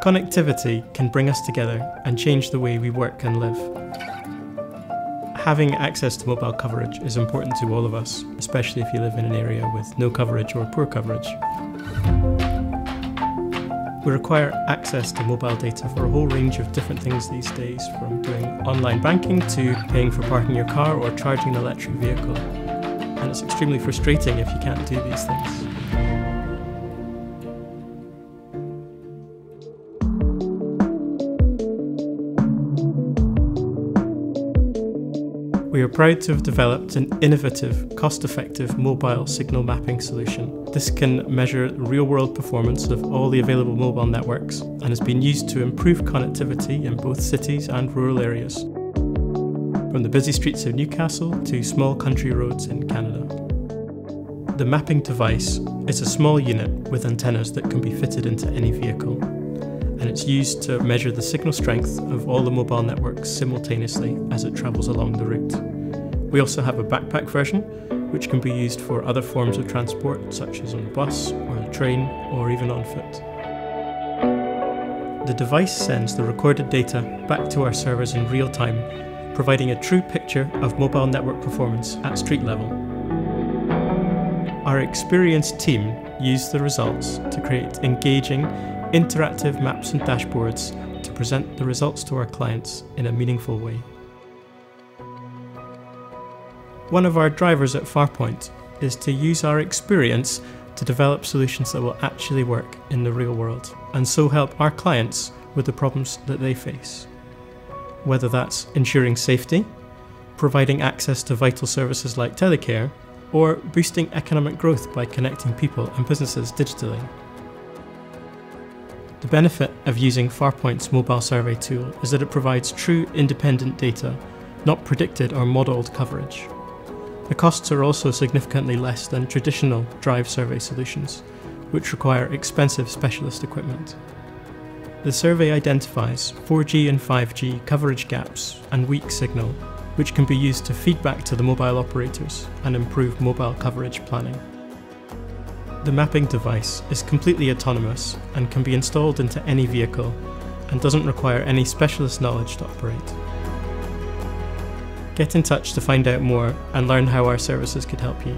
Connectivity can bring us together and change the way we work and live. Having access to mobile coverage is important to all of us, especially if you live in an area with no coverage or poor coverage. We require access to mobile data for a whole range of different things these days, from doing online banking to paying for parking your car or charging an electric vehicle. And it's extremely frustrating if you can't do these things. We are proud to have developed an innovative, cost-effective mobile signal mapping solution. This can measure real-world performance of all the available mobile networks and has been used to improve connectivity in both cities and rural areas, from the busy streets of Newcastle to small country roads in Canada. The mapping device is a small unit with antennas that can be fitted into any vehicle, and it's used to measure the signal strength of all the mobile networks simultaneously as it travels along the route. We also have a backpack version, which can be used for other forms of transport, such as on a bus or a train or even on foot. The device sends the recorded data back to our servers in real time, providing a true picture of mobile network performance at street level. Our experienced team use the results to create engaging, interactive maps and dashboards to present the results to our clients in a meaningful way. One of our drivers at FarrPoint is to use our experience to develop solutions that will actually work in the real world, and so help our clients with the problems that they face. Whether that's ensuring safety, providing access to vital services like telecare, or boosting economic growth by connecting people and businesses digitally. The benefit of using FarrPoint's mobile survey tool is that it provides true independent data, not predicted or modelled coverage. The costs are also significantly less than traditional drive survey solutions, which require expensive specialist equipment. The survey identifies 4G and 5G coverage gaps and weak signal, which can be used to feed back to the mobile operators and improve mobile coverage planning. The mapping device is completely autonomous and can be installed into any vehicle and doesn't require any specialist knowledge to operate. Get in touch to find out more and learn how our services could help you.